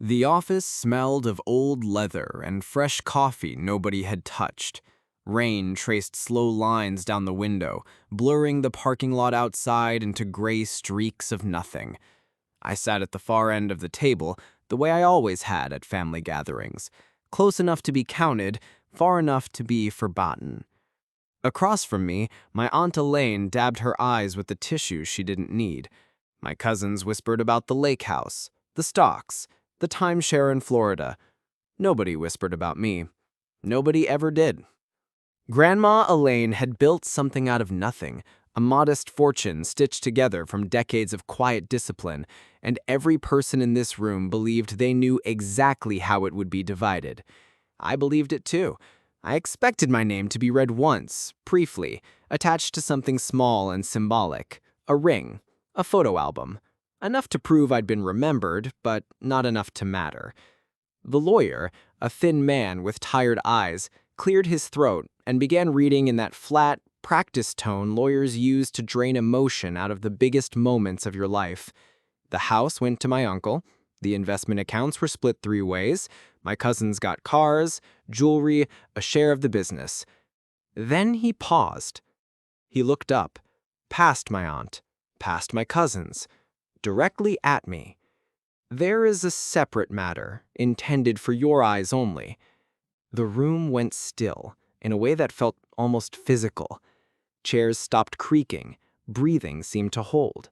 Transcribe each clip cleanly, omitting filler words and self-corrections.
The office smelled of old leather and fresh coffee nobody had touched. Rain traced slow lines down the window, blurring the parking lot outside into gray streaks of nothing. I sat at the far end of the table, the way I always had at family gatherings, close enough to be counted, far enough to be forgotten. Across from me, my Aunt Elaine dabbed her eyes with the tissues she didn't need. My cousins whispered about the lake house, the stocks, the timeshare in Florida. Nobody whispered about me. Nobody ever did. Grandma Elaine had built something out of nothing, a modest fortune stitched together from decades of quiet discipline, and every person in this room believed they knew exactly how it would be divided. I believed it too. I expected my name to be read once, briefly, attached to something small and symbolic, a ring, a photo album. Enough to prove I'd been remembered, but not enough to matter. The lawyer, a thin man with tired eyes, cleared his throat and began reading in that flat, practice tone lawyers use to drain emotion out of the biggest moments of your life. The house went to my uncle. The investment accounts were split 3 ways. My cousins got cars, jewelry, a share of the business. Then he paused. He looked up, past my aunt, past my cousins, directly at me. There is a separate matter, intended for your eyes only. The room went still, in a way that felt almost physical. Chairs stopped creaking, breathing seemed to hold.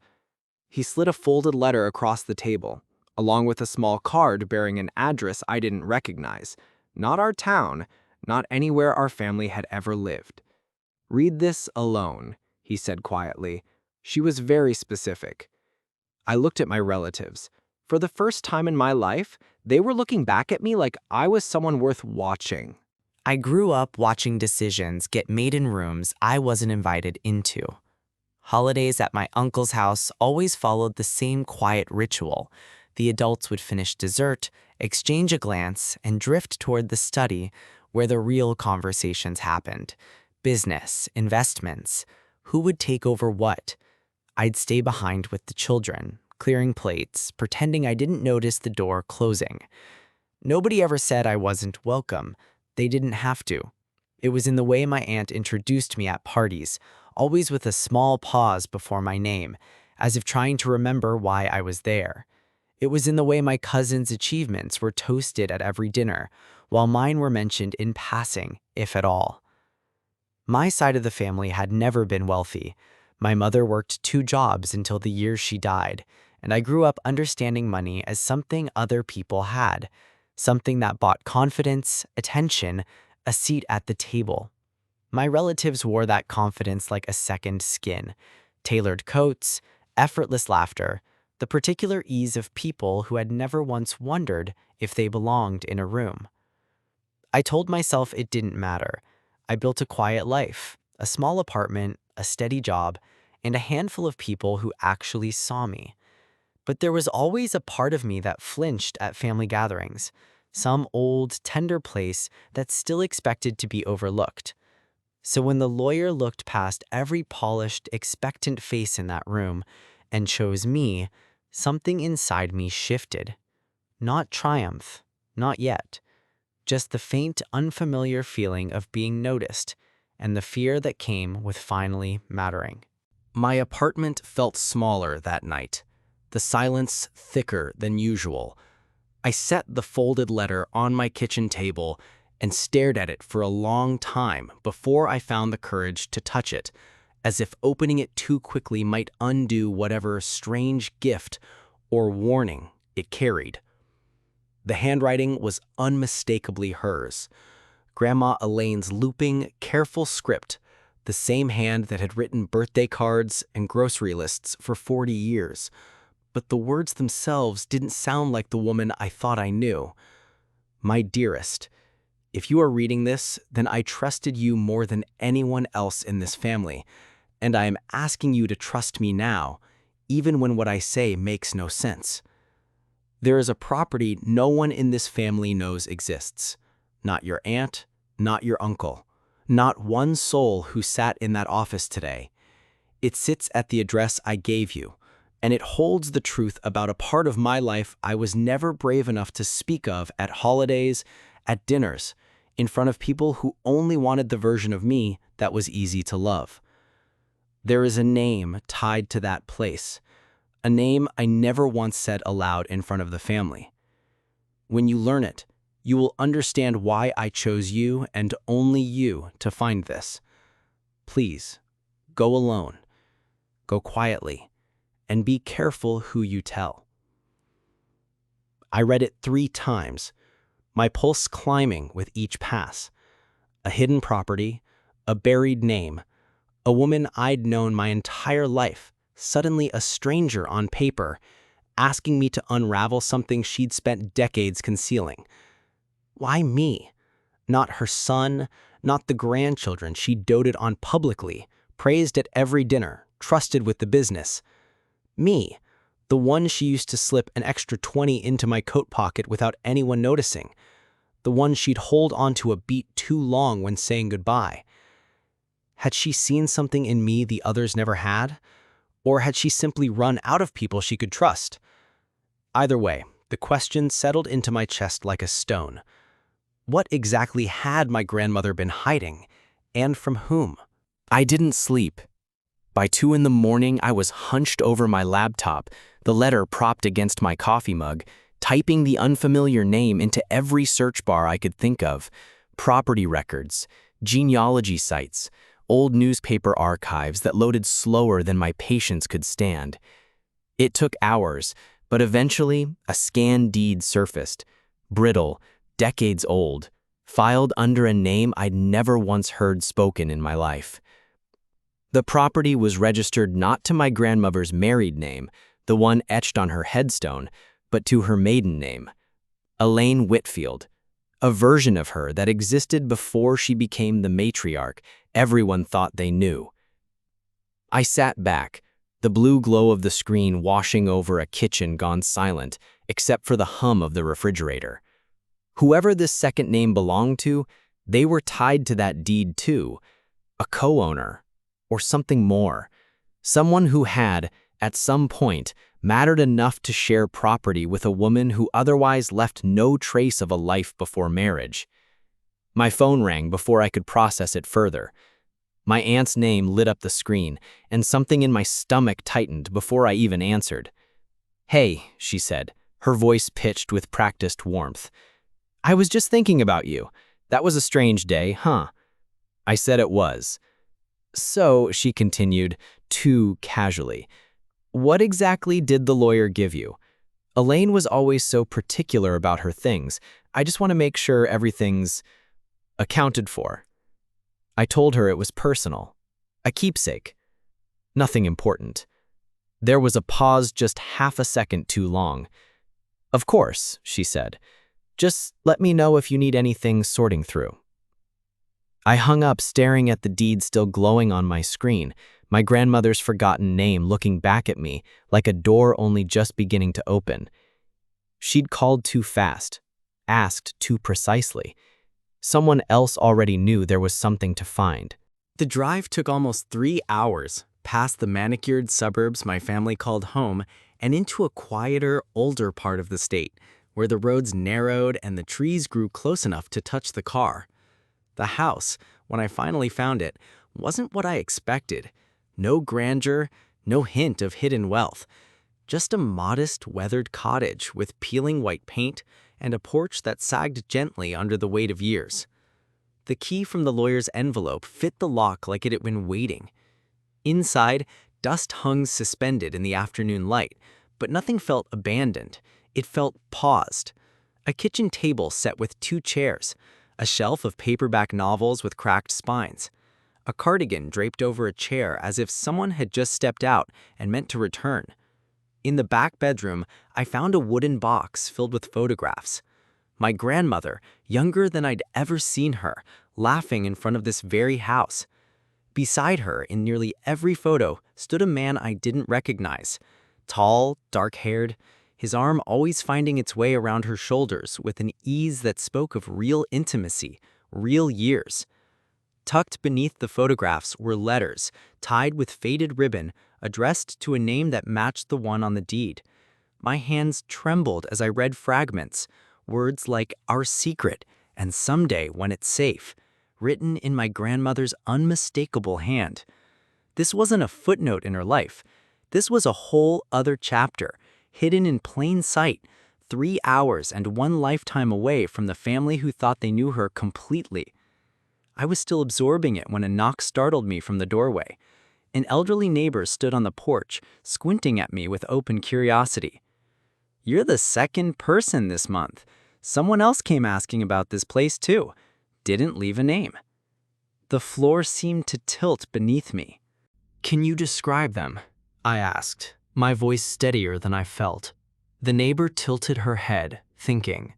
He slid a folded letter across the table, along with a small card bearing an address I didn't recognize. Not our town, not anywhere our family had ever lived. "Read this alone," he said quietly. She was very specific. I looked at my relatives. For the first time in my life, they were looking back at me like I was someone worth watching. I grew up watching decisions get made in rooms I wasn't invited into. Holidays at my uncle's house always followed the same quiet ritual. The adults would finish dessert, exchange a glance, and drift toward the study where the real conversations happened. Business, investments, who would take over what? I'd stay behind with the children, clearing plates, pretending I didn't notice the door closing. Nobody ever said I wasn't welcome. They didn't have to. It was in the way my aunt introduced me at parties, always with a small pause before my name, as if trying to remember why I was there. It was in the way my cousins' achievements were toasted at every dinner, while mine were mentioned in passing, if at all. My side of the family had never been wealthy. My mother worked 2 jobs until the year she died, and I grew up understanding money as something other people had, something that bought confidence, attention, a seat at the table. My relatives wore that confidence like a second skin. Tailored coats, effortless laughter, the particular ease of people who had never once wondered if they belonged in a room. I told myself it didn't matter. I built a quiet life, a small apartment, a steady job, and a handful of people who actually saw me. But there was always a part of me that flinched at family gatherings, some old, tender place that still expected to be overlooked. So when the lawyer looked past every polished, expectant face in that room and chose me, something inside me shifted. Not triumph, not yet. Just the faint, unfamiliar feeling of being noticed and the fear that came with finally mattering. My apartment felt smaller that night, the silence thicker than usual. I set the folded letter on my kitchen table and stared at it for a long time before I found the courage to touch it, as if opening it too quickly might undo whatever strange gift or warning it carried. The handwriting was unmistakably hers. Grandma Elaine's looping, careful script, the same hand that had written birthday cards and grocery lists for 40 years. But the words themselves didn't sound like the woman I thought I knew. "My dearest, if you are reading this, then I trusted you more than anyone else in this family, and I am asking you to trust me now, even when what I say makes no sense. There is a property no one in this family knows exists. Not your aunt, not your uncle, not one soul who sat in that office today. It sits at the address I gave you, and it holds the truth about a part of my life I was never brave enough to speak of at holidays, at dinners, in front of people who only wanted the version of me that was easy to love. There is a name tied to that place, a name I never once said aloud in front of the family. When you learn it, you will understand why I chose you and only you to find this. Please, go alone, go quietly, and be careful who you tell. I read it 3 times, my pulse climbing with each pass. A hidden property, a buried name, a woman I'd known my entire life, suddenly a stranger on paper, asking me to unravel something she'd spent decades concealing. Why me? Not her son, not the grandchildren she doted on publicly, praised at every dinner, trusted with the business. Me, the one she used to slip an extra 20 into my coat pocket without anyone noticing. The one she'd hold onto a beat too long when saying goodbye. Had she seen something in me the others never had? Or had she simply run out of people she could trust? Either way, the question settled into my chest like a stone. What exactly had my grandmother been hiding, and from whom? I didn't sleep. By 2 in the morning, I was hunched over my laptop, the letter propped against my coffee mug, typing the unfamiliar name into every search bar I could think of. Property records, genealogy sites, old newspaper archives that loaded slower than my patience could stand. It took hours, but eventually a scanned deed surfaced, brittle, decades old, filed under a name I'd never once heard spoken in my life. The property was registered not to my grandmother's married name, the one etched on her headstone, but to her maiden name, Elaine Whitfield, a version of her that existed before she became the matriarch everyone thought they knew. I sat back, the blue glow of the screen washing over a kitchen gone silent, except for the hum of the refrigerator. Whoever this second name belonged to, they were tied to that deed too, a co-owner, or something more, someone who had, at some point, mattered enough to share property with a woman who otherwise left no trace of a life before marriage. My phone rang before I could process it further. My aunt's name lit up the screen, and something in my stomach tightened before I even answered. "Hey," she said, her voice pitched with practiced warmth. "I was just thinking about you. That was a strange day, huh?" I said it was. "So," she continued, too casually, "what exactly did the lawyer give you? Elaine was always so particular about her things. I just want to make sure everything's accounted for." I told her it was personal, a keepsake, nothing important. There was a pause just half a second too long. "Of course," she said. "Just let me know if you need anything sorting through." I hung up, staring at the deed still glowing on my screen, my grandmother's forgotten name looking back at me like a door only just beginning to open. She'd called too fast, asked too precisely. Someone else already knew there was something to find. The drive took almost 3 hours, past the manicured suburbs my family called home, and into a quieter, older part of the state, where the roads narrowed and the trees grew close enough to touch the car. The house, when I finally found it, wasn't what I expected. No grandeur, no hint of hidden wealth. Just a modest, weathered cottage with peeling white paint and a porch that sagged gently under the weight of years. The key from the lawyer's envelope fit the lock like it had been waiting. Inside, dust hung suspended in the afternoon light, but nothing felt abandoned. It felt paused. A kitchen table set with 2 chairs, a shelf of paperback novels with cracked spines, a cardigan draped over a chair as if someone had just stepped out and meant to return. In the back bedroom, I found a wooden box filled with photographs. My grandmother, younger than I'd ever seen her, laughing in front of this very house. Beside her, in nearly every photo, stood a man I didn't recognize. Tall, dark-haired, his arm always finding its way around her shoulders with an ease that spoke of real intimacy, real years. Tucked beneath the photographs were letters, tied with faded ribbon, addressed to a name that matched the one on the deed. My hands trembled as I read fragments, words like "our secret" and "someday when it's safe," written in my grandmother's unmistakable hand. This wasn't a footnote in her life. This was a whole other chapter, hidden in plain sight, 3 hours and 1 lifetime away from the family who thought they knew her completely. I was still absorbing it when a knock startled me from the doorway. An elderly neighbor stood on the porch, squinting at me with open curiosity. "You're the second person this month. Someone else came asking about this place too. Didn't leave a name." The floor seemed to tilt beneath me. "Can you describe them?" I asked, my voice steadier than I felt. The neighbor tilted her head, thinking.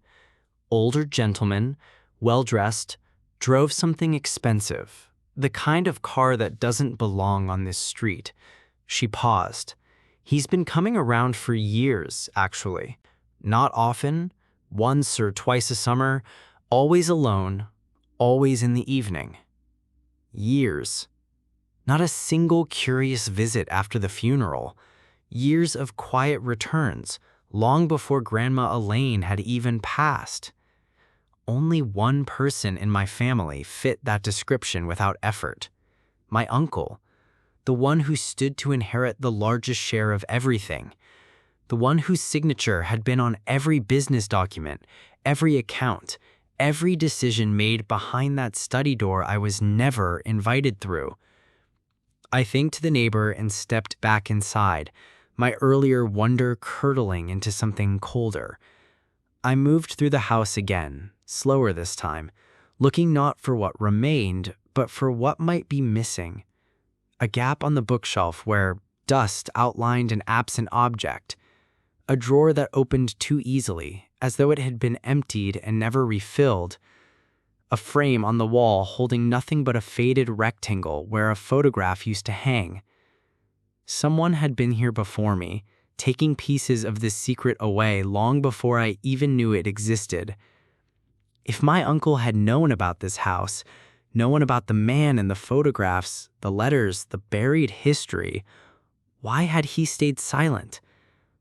Older gentleman, well-dressed, drove something expensive, the kind of car that doesn't belong on this street. She paused. "He's been coming around for years, actually. Not often, once or twice a summer, always alone, always in the evening." Years. Not a single curious visit after the funeral. Years of quiet returns, long before Grandma Elaine had even passed. Only one person in my family fit that description without effort. My uncle, the one who stood to inherit the largest share of everything. The one whose signature had been on every business document, every account, every decision made behind that study door I was never invited through. I thanked the neighbor and stepped back inside, my earlier wonder curdling into something colder. I moved through the house again, slower this time, looking not for what remained, but for what might be missing. A gap on the bookshelf where dust outlined an absent object. A drawer that opened too easily, as though it had been emptied and never refilled. A frame on the wall holding nothing but a faded rectangle where a photograph used to hang. Someone had been here before me, taking pieces of this secret away long before I even knew it existed. If my uncle had known about this house, known about the man and the photographs, the letters, the buried history, why had he stayed silent?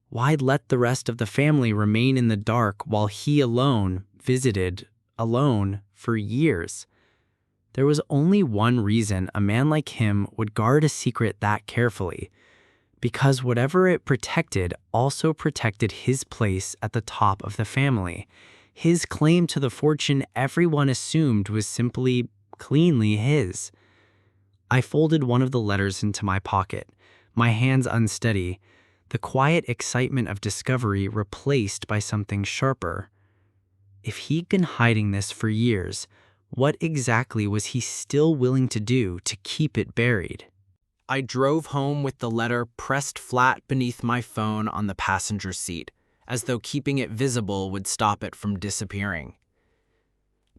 Why let the rest of the family remain in the dark while he alone visited, alone, for years? There was only one reason a man like him would guard a secret that carefully, because whatever it protected also protected his place at the top of the family, his claim to the fortune everyone assumed was simply, cleanly his. I folded one of the letters into my pocket, my hands unsteady, the quiet excitement of discovery replaced by something sharper. If he'd been hiding this for years, what exactly was he still willing to do to keep it buried? I drove home with the letter pressed flat beneath my phone on the passenger seat, as though keeping it visible would stop it from disappearing.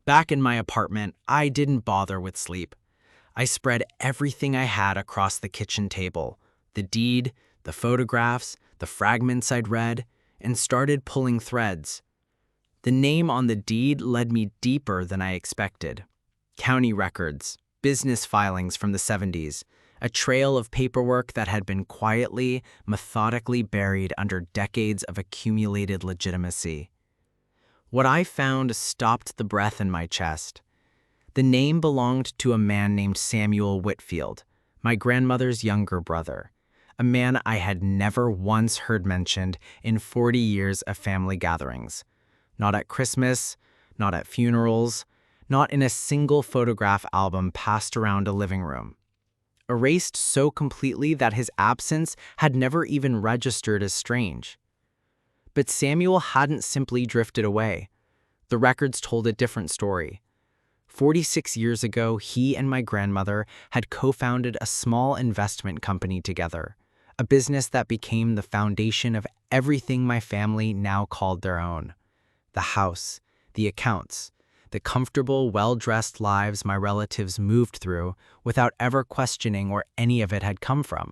Back in my apartment, I didn't bother with sleep. I spread everything I had across the kitchen table, the deed, the photographs, the fragments I'd read, and started pulling threads. The name on the deed led me deeper than I expected. County records, business filings from the 70s, a trail of paperwork that had been quietly, methodically buried under decades of accumulated legitimacy. What I found stopped the breath in my chest. The name belonged to a man named Samuel Whitfield, my grandmother's younger brother, a man I had never once heard mentioned in 40 years of family gatherings. Not at Christmas, not at funerals, not in a single photograph album passed around a living room. Erased so completely that his absence had never even registered as strange. But Samuel hadn't simply drifted away. The records told a different story. 46 years ago, he and my grandmother had co-founded a small investment company together, a business that became the foundation of everything my family now called their own. The house, the accounts, the comfortable, well-dressed lives my relatives moved through without ever questioning where any of it had come from.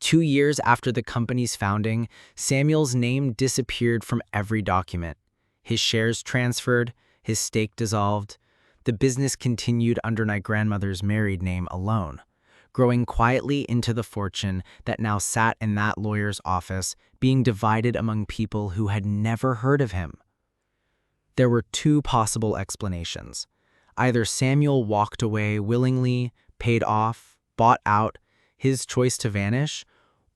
2 years after the company's founding, Samuel's name disappeared from every document. His shares transferred, his stake dissolved. The business continued under my grandmother's married name alone. growing quietly into the fortune that now sat in that lawyer's office, being divided among people who had never heard of him. There were two possible explanations. Either Samuel walked away willingly, paid off, bought out, his choice to vanish,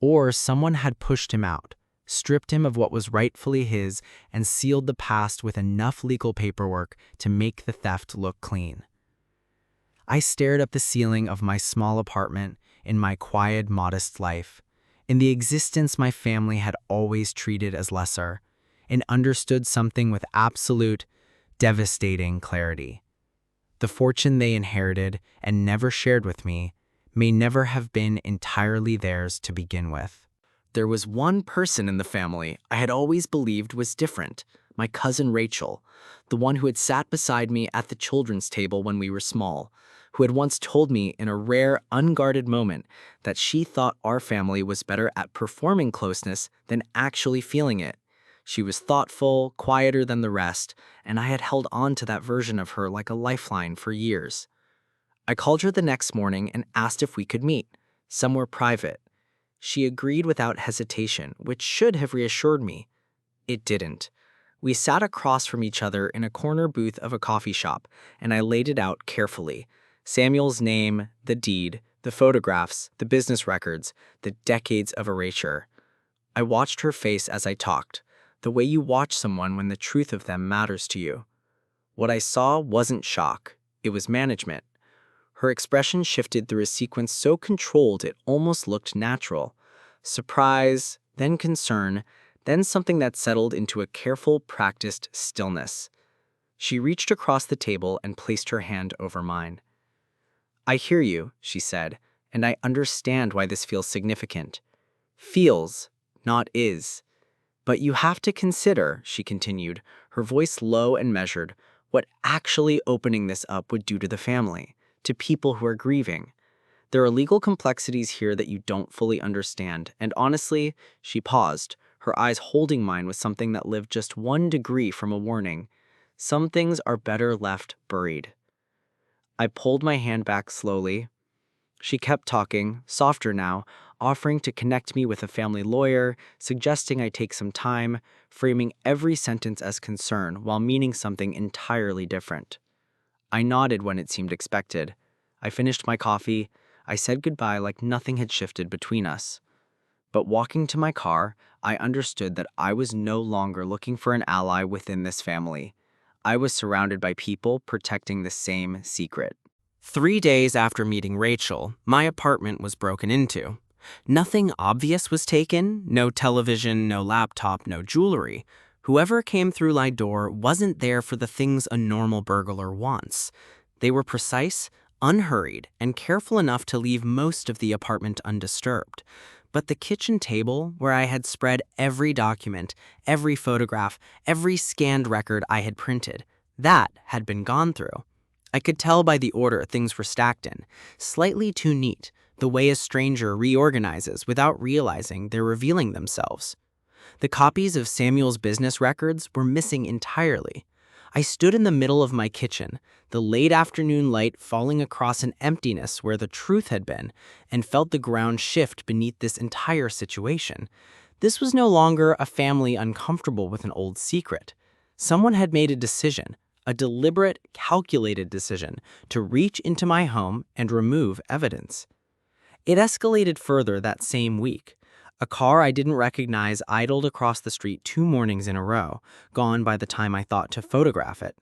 or someone had pushed him out, stripped him of what was rightfully his, and sealed the past with enough legal paperwork to make the theft look clean. I stared up the ceiling of my small apartment in my quiet, modest life, in the existence my family had always treated as lesser, and understood something with absolute, devastating clarity. The fortune they inherited and never shared with me may never have been entirely theirs to begin with. There was one person in the family I had always believed was different, my cousin Rachel, the one who had sat beside me at the children's table when we were small, who had once told me in a rare, unguarded moment that she thought our family was better at performing closeness than actually feeling it. She was thoughtful, quieter than the rest, and I had held on to that version of her like a lifeline for years. I called her the next morning and asked if we could meet, somewhere private. She agreed without hesitation, which should have reassured me. It didn't. We sat across from each other in a corner booth of a coffee shop, and I laid it out carefully. Samuel's name, the deed, the photographs, the business records, the decades of erasure. I watched her face as I talked, the way you watch someone when the truth of them matters to you. What I saw wasn't shock, it was management. Her expression shifted through a sequence so controlled it almost looked natural. Surprise, then concern, then something that settled into a careful, practiced stillness. She reached across the table and placed her hand over mine. "I hear you," she said, "and I understand why this feels significant. Feels, not is. But you have to consider," she continued, her voice low and measured, "what actually opening this up would do to the family, to people who are grieving. There are legal complexities here that you don't fully understand, and honestly," she paused, her eyes holding mine with something that lived just 1 degree from a warning. "Some things are better left buried." I pulled my hand back slowly. She kept talking, softer now, offering to connect me with a family lawyer, suggesting I take some time, framing every sentence as concern while meaning something entirely different. I nodded when it seemed expected. I finished my coffee. I said goodbye like nothing had shifted between us. But walking to my car, I understood that I was no longer looking for an ally within this family. I was surrounded by people protecting the same secret. 3 days after meeting Rachel, my apartment was broken into. Nothing obvious was taken, no television, no laptop, no jewelry. Whoever came through my door wasn't there for the things a normal burglar wants. They were precise, unhurried, and careful enough to leave most of the apartment undisturbed. But the kitchen table, where I had spread every document, every photograph, every scanned record I had printed, that had been gone through. I could tell by the order things were stacked in, slightly too neat, the way a stranger reorganizes without realizing they're revealing themselves. The copies of Samuel's business records were missing entirely. I stood in the middle of my kitchen, the late afternoon light falling across an emptiness where the truth had been, and felt the ground shift beneath this entire situation. This was no longer a family uncomfortable with an old secret. Someone had made a decision, a deliberate, calculated decision, to reach into my home and remove evidence. It escalated further that same week. A car I didn't recognize idled across the street 2 mornings in a row, gone by the time I thought to photograph it.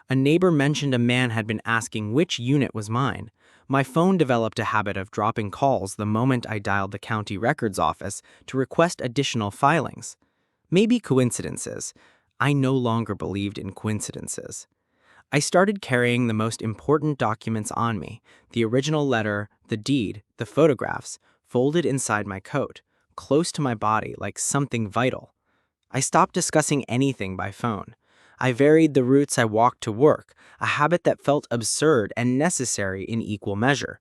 A neighbor mentioned a man had been asking which unit was mine. My phone developed a habit of dropping calls the moment I dialed the county records office to request additional filings. Maybe coincidences. I no longer believed in coincidences. I started carrying the most important documents on me, the original letter, the deed, the photographs, folded inside my coat, close to my body like something vital. I stopped discussing anything by phone. I varied the routes I walked to work, a habit that felt absurd and necessary in equal measure.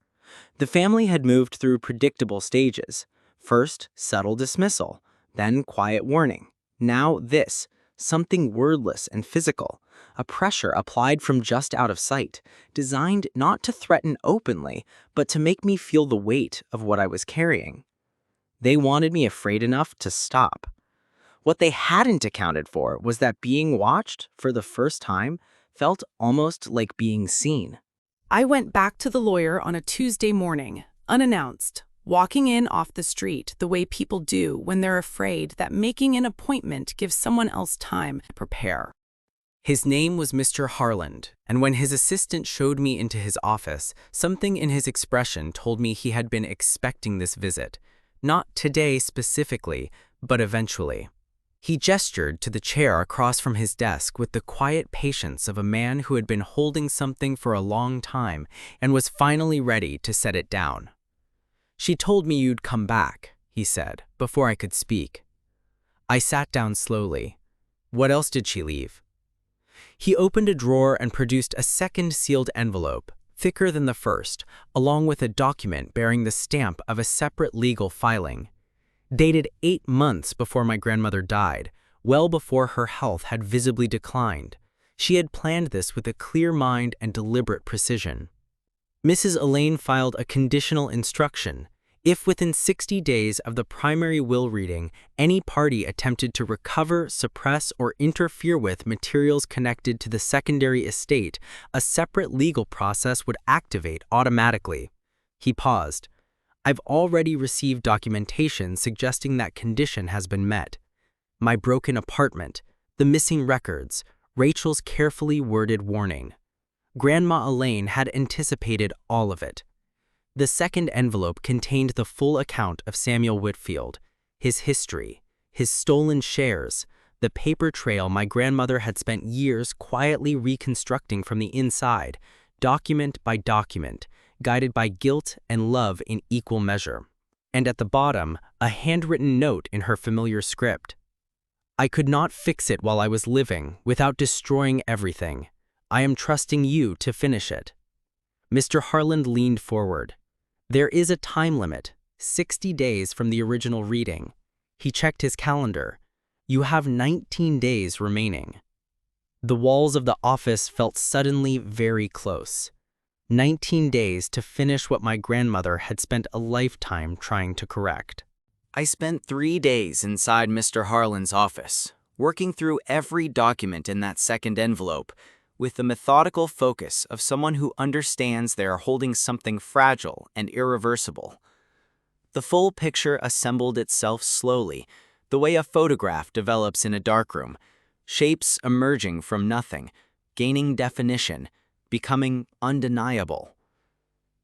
The family had moved through predictable stages. First, subtle dismissal, then quiet warning. Now this, something wordless and physical, a pressure applied from just out of sight, designed not to threaten openly, but to make me feel the weight of what I was carrying. They wanted me afraid enough to stop. What they hadn't accounted for was that being watched for the first time felt almost like being seen. I went back to the lawyer on a Tuesday morning, unannounced, walking in off the street the way people do when they're afraid that making an appointment gives someone else time to prepare. His name was Mr. Harland, and when his assistant showed me into his office, something in his expression told me he had been expecting this visit. Not today specifically, but eventually. He gestured to the chair across from his desk with the quiet patience of a man who had been holding something for a long time and was finally ready to set it down. "She told me you'd come back," he said, before I could speak. I sat down slowly. "What else did she leave?" He opened a drawer and produced a second sealed envelope, thicker than the first, along with a document bearing the stamp of a separate legal filing. Dated 8 months before my grandmother died, well before her health had visibly declined. She had planned this with a clear mind and deliberate precision. Mrs. Elaine filed a conditional instruction. If within 60 days of the primary will reading, any party attempted to recover, suppress, or interfere with materials connected to the secondary estate, a separate legal process would activate automatically. He paused. "I've already received documentation suggesting that condition has been met. My broken apartment, the missing records, Rachel's carefully worded warning. Grandma Elaine had anticipated all of it." The second envelope contained the full account of Samuel Whitfield, his history, his stolen shares, the paper trail my grandmother had spent years quietly reconstructing from the inside, document by document, guided by guilt and love in equal measure. And at the bottom, a handwritten note in her familiar script. "I could not fix it while I was living without destroying everything. I am trusting you to finish it." Mr. Harland leaned forward. "There is a time limit, 60 days from the original reading." He checked his calendar. "You have 19 days remaining." The walls of the office felt suddenly very close. 19 days to finish what my grandmother had spent a lifetime trying to correct. I spent 3 days inside Mr. Harland's office, working through every document in that second envelope, with the methodical focus of someone who understands they are holding something fragile and irreversible. The full picture assembled itself slowly, the way a photograph develops in a darkroom, shapes emerging from nothing, gaining definition, becoming undeniable.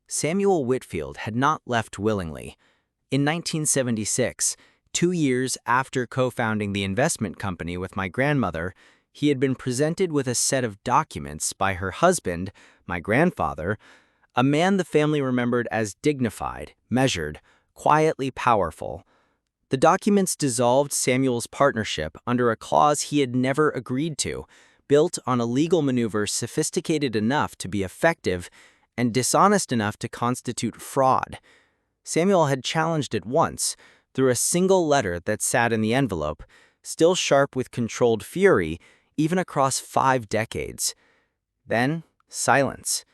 Samuel Whitfield had not left willingly. In 1976, 2 years after co-founding the investment company with my grandmother, he had been presented with a set of documents by her husband, my grandfather, a man the family remembered as dignified, measured, quietly powerful. The documents dissolved Samuel's partnership under a clause he had never agreed to, built on a legal maneuver sophisticated enough to be effective and dishonest enough to constitute fraud. Samuel had challenged it once, through a single letter that sat in the envelope, still sharp with controlled fury, even across 5 decades. Then, silence.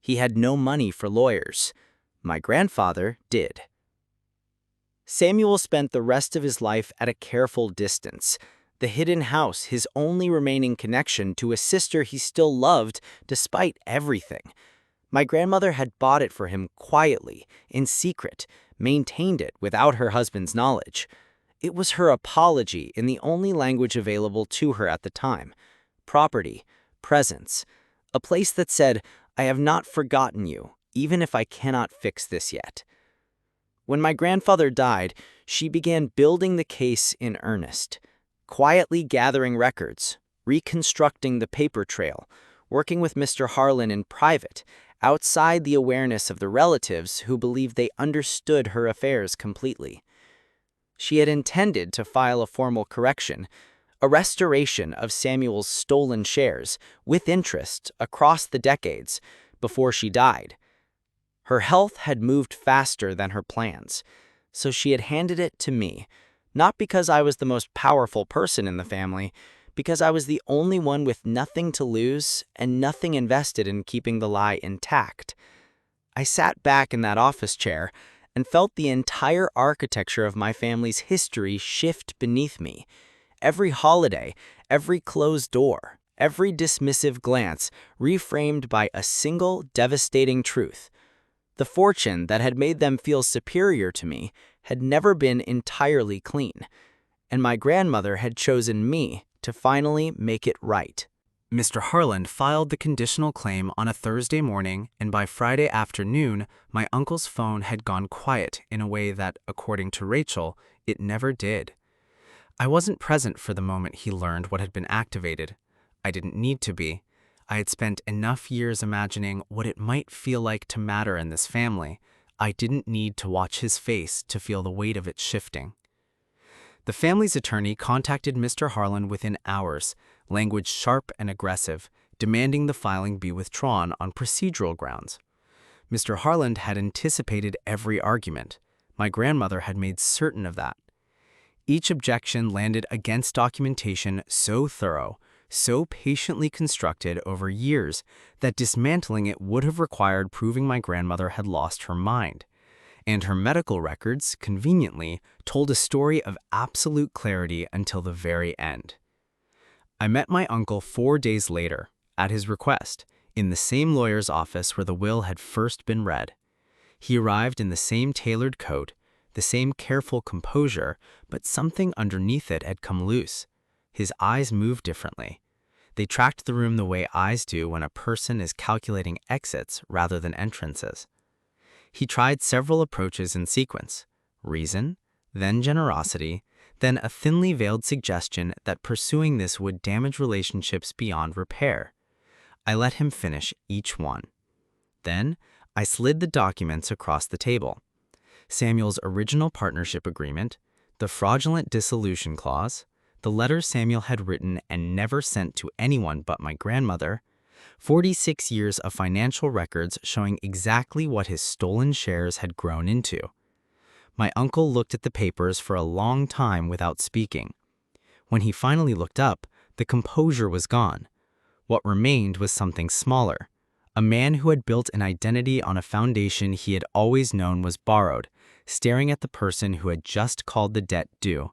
He had no money for lawyers. My grandfather did. Samuel spent the rest of his life at a careful distance, the hidden house his only remaining connection to a sister he still loved despite everything. My grandmother had bought it for him quietly, in secret, maintained it without her husband's knowledge. It was her apology in the only language available to her at the time. Property, presence, a place that said, "I have not forgotten you, even if I cannot fix this yet." When my grandfather died, she began building the case in earnest, quietly gathering records, reconstructing the paper trail, working with Mr. Harlan in private, outside the awareness of the relatives who believed they understood her affairs completely. She had intended to file a formal correction, a restoration of Samuel's stolen shares, with interest, across the decades, before she died. Her health had moved faster than her plans, so she had handed it to me, not because I was the most powerful person in the family, because I was the only one with nothing to lose and nothing invested in keeping the lie intact. I sat back in that office chair and felt the entire architecture of my family's history shift beneath me. Every holiday, every closed door, every dismissive glance reframed by a single devastating truth. The fortune that had made them feel superior to me had never been entirely clean, and my grandmother had chosen me to finally make it right. Mr. Harland filed the conditional claim on a Thursday morning, and by Friday afternoon, my uncle's phone had gone quiet in a way that, according to Rachel, it never did. I wasn't present for the moment he learned what had been activated. I didn't need to be. I had spent enough years imagining what it might feel like to matter in this family. I didn't need to watch his face to feel the weight of it shifting. The family's attorney contacted Mr. Harland within hours, language sharp and aggressive, demanding the filing be withdrawn on procedural grounds. Mr. Harland had anticipated every argument. My grandmother had made certain of that. Each objection landed against documentation so thorough, so patiently constructed over years, that dismantling it would have required proving my grandmother had lost her mind. And her medical records, conveniently, told a story of absolute clarity until the very end. I met my uncle 4 days later, at his request, in the same lawyer's office where the will had first been read. He arrived in the same tailored coat, the same careful composure, but something underneath it had come loose. His eyes moved differently. They tracked the room the way eyes do when a person is calculating exits rather than entrances. He tried several approaches in sequence: reason, then generosity, then a thinly veiled suggestion that pursuing this would damage relationships beyond repair. I let him finish each one. Then, I slid the documents across the table. Samuel's original partnership agreement, the fraudulent dissolution clause, the letter Samuel had written and never sent to anyone but my grandmother, 46 years of financial records showing exactly what his stolen shares had grown into. My uncle looked at the papers for a long time without speaking. When he finally looked up, the composure was gone. What remained was something smaller. A man who had built an identity on a foundation he had always known was borrowed, staring at the person who had just called the debt due.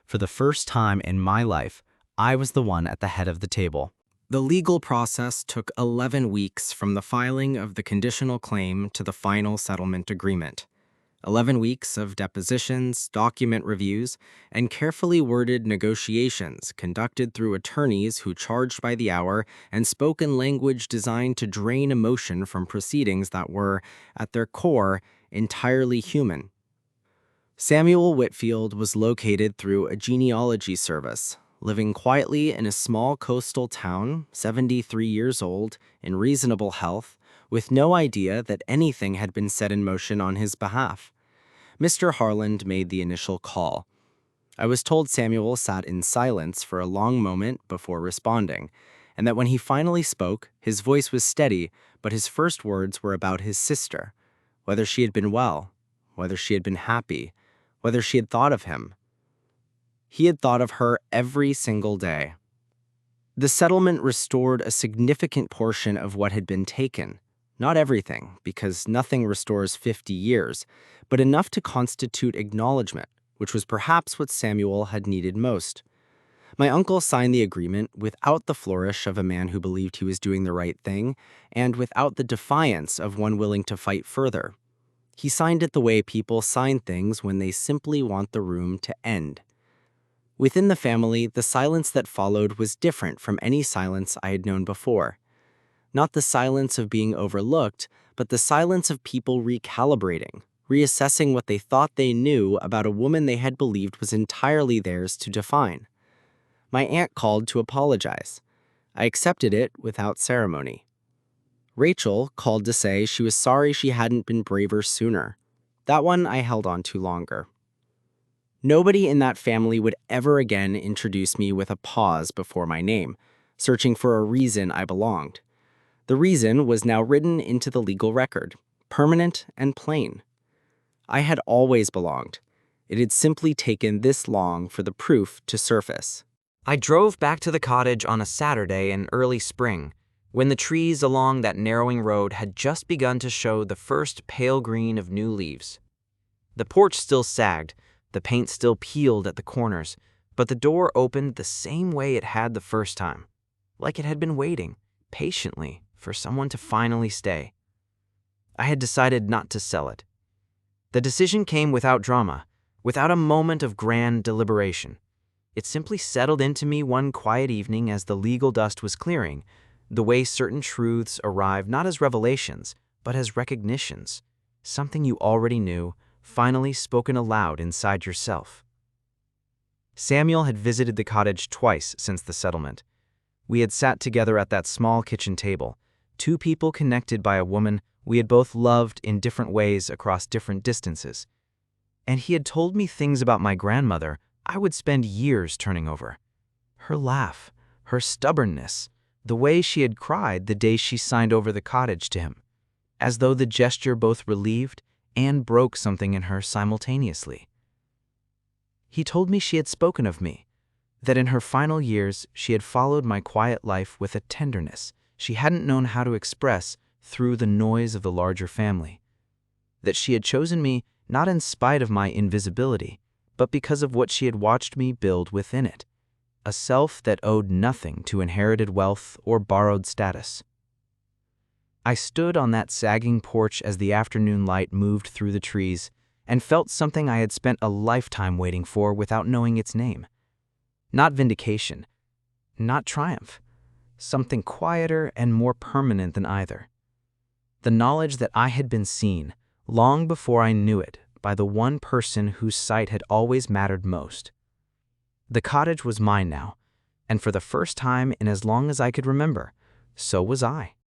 For the first time in my life, I was the one at the head of the table. The legal process took 11 weeks from the filing of the conditional claim to the final settlement agreement. 11 weeks of depositions, document reviews, and carefully worded negotiations conducted through attorneys who charged by the hour and spoke in language designed to drain emotion from proceedings that were, at their core, entirely human. Samuel Whitfield was located through a genealogy service, living quietly in a small coastal town, 73 years old, in reasonable health, with no idea that anything had been set in motion on his behalf. Mr. Harland made the initial call. I was told Samuel sat in silence for a long moment before responding, and that when he finally spoke, his voice was steady, but his first words were about his sister, whether she had been well, whether she had been happy, whether she had thought of him. He had thought of her every single day. The settlement restored a significant portion of what had been taken. Not everything, because nothing restores 50 years, but enough to constitute acknowledgement, which was perhaps what Samuel had needed most. My uncle signed the agreement without the flourish of a man who believed he was doing the right thing, and without the defiance of one willing to fight further. He signed it the way people sign things when they simply want the room to end. Within the family, the silence that followed was different from any silence I had known before. Not the silence of being overlooked, but the silence of people recalibrating, reassessing what they thought they knew about a woman they had believed was entirely theirs to define. My aunt called to apologize. I accepted it without ceremony. Rachel called to say she was sorry she hadn't been braver sooner. That one I held on to longer. Nobody in that family would ever again introduce me with a pause before my name, searching for a reason I belonged. The reason was now written into the legal record, permanent and plain. I had always belonged. It had simply taken this long for the proof to surface. I drove back to the cottage on a Saturday in early spring, when the trees along that narrowing road had just begun to show the first pale green of new leaves. The porch still sagged, the paint still peeled at the corners, but the door opened the same way it had the first time, like it had been waiting, patiently, for someone to finally stay. I had decided not to sell it. The decision came without drama, without a moment of grand deliberation. It simply settled into me one quiet evening as the legal dust was clearing, the way certain truths arrive not as revelations, but as recognitions, something you already knew, finally spoken aloud inside yourself. Samuel had visited the cottage twice since the settlement. We had sat together at that small kitchen table, two people connected by a woman we had both loved in different ways across different distances. And he had told me things about my grandmother I would spend years turning over. Her laugh, her stubbornness, the way she had cried the day she signed over the cottage to him, as though the gesture both relieved and broke something in her simultaneously. He told me she had spoken of me, that in her final years she had followed my quiet life with a tenderness she hadn't known how to express through the noise of the larger family, that she had chosen me not in spite of my invisibility, but because of what she had watched me build within it, a self that owed nothing to inherited wealth or borrowed status. I stood on that sagging porch as the afternoon light moved through the trees and felt something I had spent a lifetime waiting for without knowing its name. Not vindication, not triumph, something quieter and more permanent than either. The knowledge that I had been seen, long before I knew it, by the one person whose sight had always mattered most. The cottage was mine now, and for the first time in as long as I could remember, so was I.